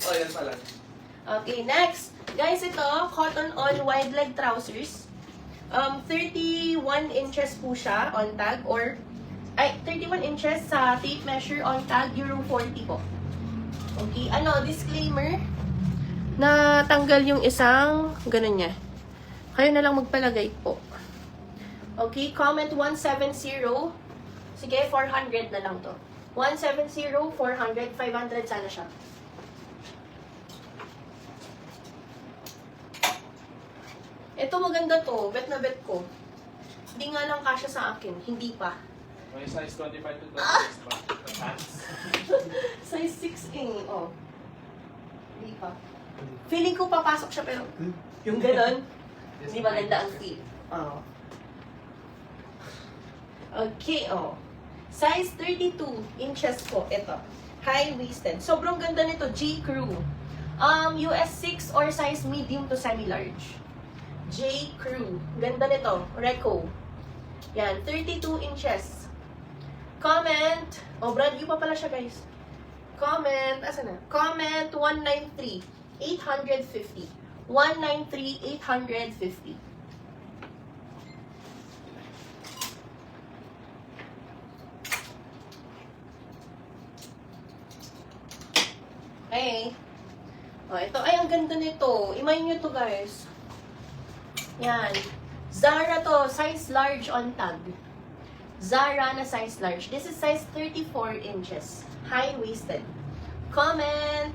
Oh, yan pala. Okay, next. Guys, ito, cotton on wide leg trousers. 31 inches po siya on tag or 31 inches sa tape measure on tag, Euro 40 po. Okay, disclaimer, na tanggal yung isang ganun niya. Kayo na lang magpalagay po. Okay, comment 170. Sige, 400 na lang to. 170, 400, 500 sana siya. Ito maganda to, bet na bet ko. Hindi nga lang kasya sa akin, hindi pa. May size 25 to 26 ba? Na pants? Size 6A, oh. Hindi pa. Feeling ko papasok siya pero yung ganon, hindi maganda ang fit. Oh. Okay, oh. Size 32 inches po, ito. High-waisted. Sobrang ganda nito, J. Crew. US 6 or size medium to semi-large. J. Crew. Ganda nito, Reco. Yan, 32 inches. Comment. Oh, brand new pa pala siya, guys. Comment. Asa na? Comment 193. 850. 193, 850. Okay. Oh, ito. Ay, ang ganda nito. Imayin nyo to, guys. Yan. Zara to. Size large on tag. Zara na size large. This is size 34 inches. High-waisted. Comment.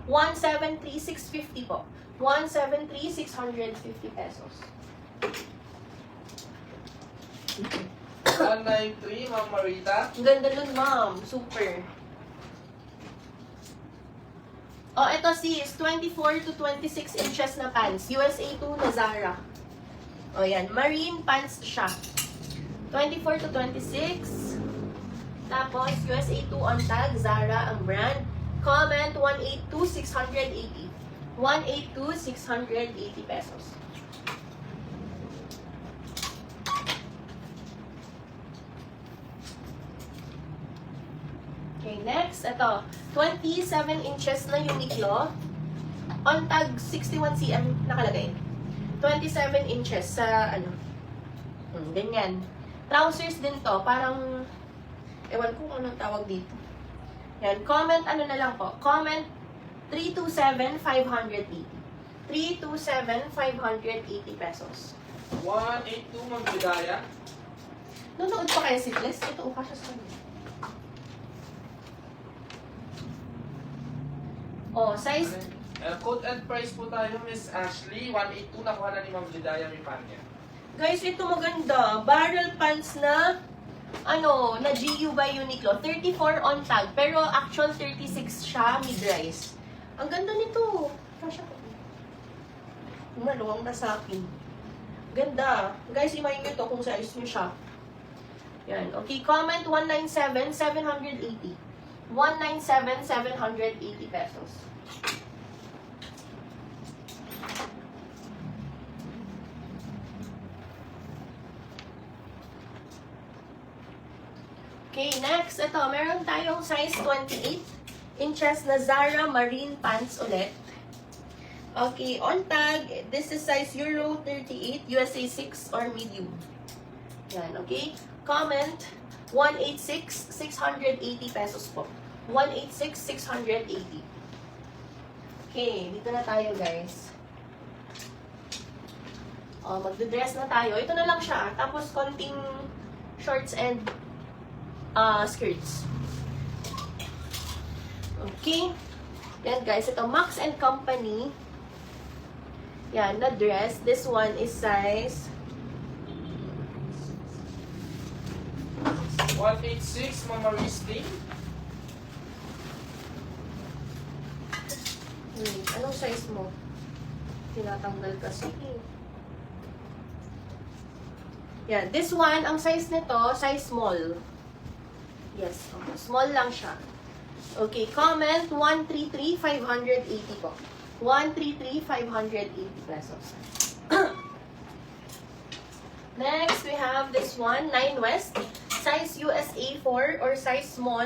173, 650 po. 173, 650 pesos. 193, Ma'am Marita. Ang ganda nun, ma'am. Super. Oh, ito sis, 24 to 26 inches na pants. USA 2 na Zara. Oh, yan. Marine pants siya. 24 to 26. Tapos, USA 2 on tag. Zara ang brand. Comment 182, 680. 182, 680 pesos. Okay, next, ito. 27 inches na Uniqlo. On tag 61 cm nakalagay. 27 inches sa ganyan. Trousers din to, parang ewan ko kung anong tawag dito. Yan, comment na lang po. Comment 327, 580. 327, 580 pesos. 182, Ma'am Bidaya. Nunood pa kaya si Bless? Ito, siya sa kanya. Oh, size. Code and price po tayo, Miss Ashley. 182, nakuha na ni Ma'am Bidaya may pan niya. Guys, ito maganda. Barrel pants na, na GU by Uniqlo. 34 on tag, pero actual 36 siya, mid-rise. Ang ganda nito. Kasha ko. Maluwang na sa akin. Ganda. Guys, imayin nyo ito kung size nyo siya. Yan. Okay, comment 197, 780. 197, 780 pesos. Okay, next, ito, meron tayong size 28 inches na Zara Marine pants ulit. Okay, on tag, this is size Euro 38, USA 6 or medium. Yan, okay? Comment, 186, 680 pesos po. 186, 680. Okay, dito na tayo, guys. Oh, magdodress na tayo. Ito na lang siya. Tapos, konting shorts and skirts. Okay. Yan, guys. Ito, Max and Company. Yan, na dress. This one is size 186, Mama Risting. Anong size mo? Tinatanggal kasi. Yan, this one, ang size nito, size small. Yes, okay. Small lang siya. Okay, comment 133, 580 po. 133, 580 pesos. Next, we have this one, 9 West. Size USA 4 or size small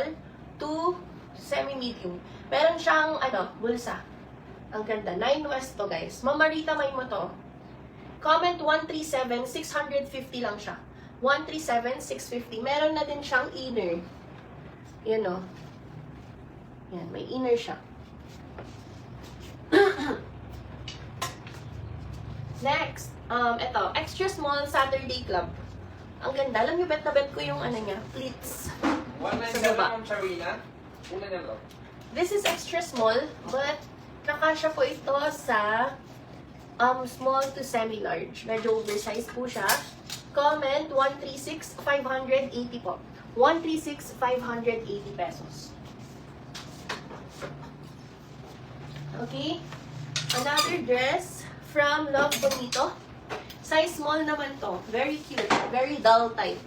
to semi-medium. Meron siyang, bulsa. Ang ganda. 9 West to, guys. Mamarita, may mo to. Comment 137, 650 lang siya. 137, 650. Meron na din siyang inner. Yan, o. Yan, may inner siya. Next, ito, extra small Saturday Club. Ang ganda. Alam niyo, bet na bet ko yung niya, pleats. 197 Ma'am Charina. Una niya to. This is extra small, but nakasya po ito sa small to semi-large. Medyo oversized po siya. Comment 136, 580 po. 136, 580 pesos. Okay? Another dress from Love Bonito. Size small naman to. Very cute. Very dull type.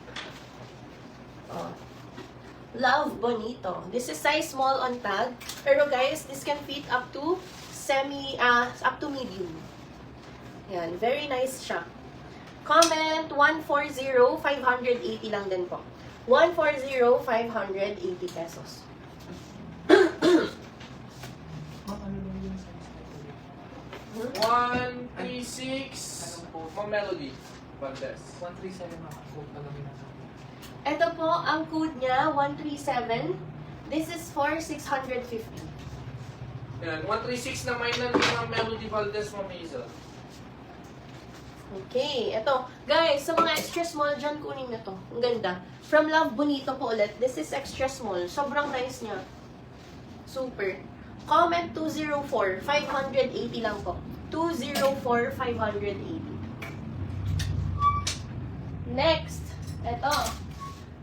Oh. Love Bonito. This is size small on tag. Pero guys, this can fit up to up to medium. Yan. Very nice siya. Comment 140, 580 lang din po. 140, 580 pesos. 136 Ma'am Melody. Valdez. 137 mga quote na lang natin. Ito po, ang code niya, 137. This is for 650. Yan. 136 na may lang Ma'am Melody Valdez, Ma'am Hazel. Okay, ito. Guys, sa mga extra small dyan, kunin nyo to. Ang ganda. From Love Bonito po ulit. This is extra small. Sobrang nice niya. Super. Comment 204. 580 lang po. 204, 580. Next. Ito.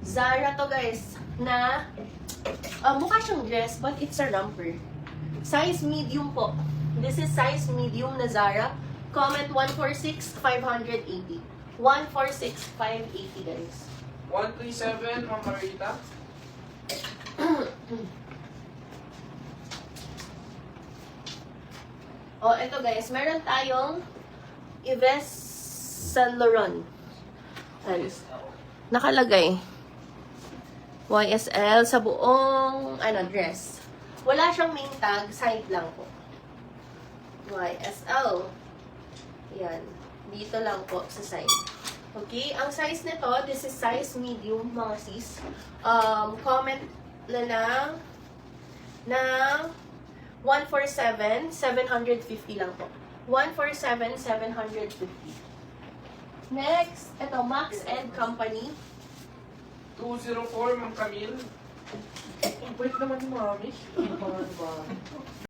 Zara to guys. Na, mukha siyang dress, but it's a romper. Size medium po. This is size medium na Zara. Comment 146, 580. 146, 580 guys. 137 Ma'am Marita. Oh, ito guys, meron tayong Yves Saint Laurent. Nakalagay YSL sa buong dress. Wala siyang main tag, side lang po. YSL. Yan. Dito lang po sa side. Okay, ang size nito, this is size medium, mga sis. Comment na lang ng 147, 750 lang po. 147, 750. Next, ito, Max and Company. 204 Ma'am Camille. Wait naman ni Mami.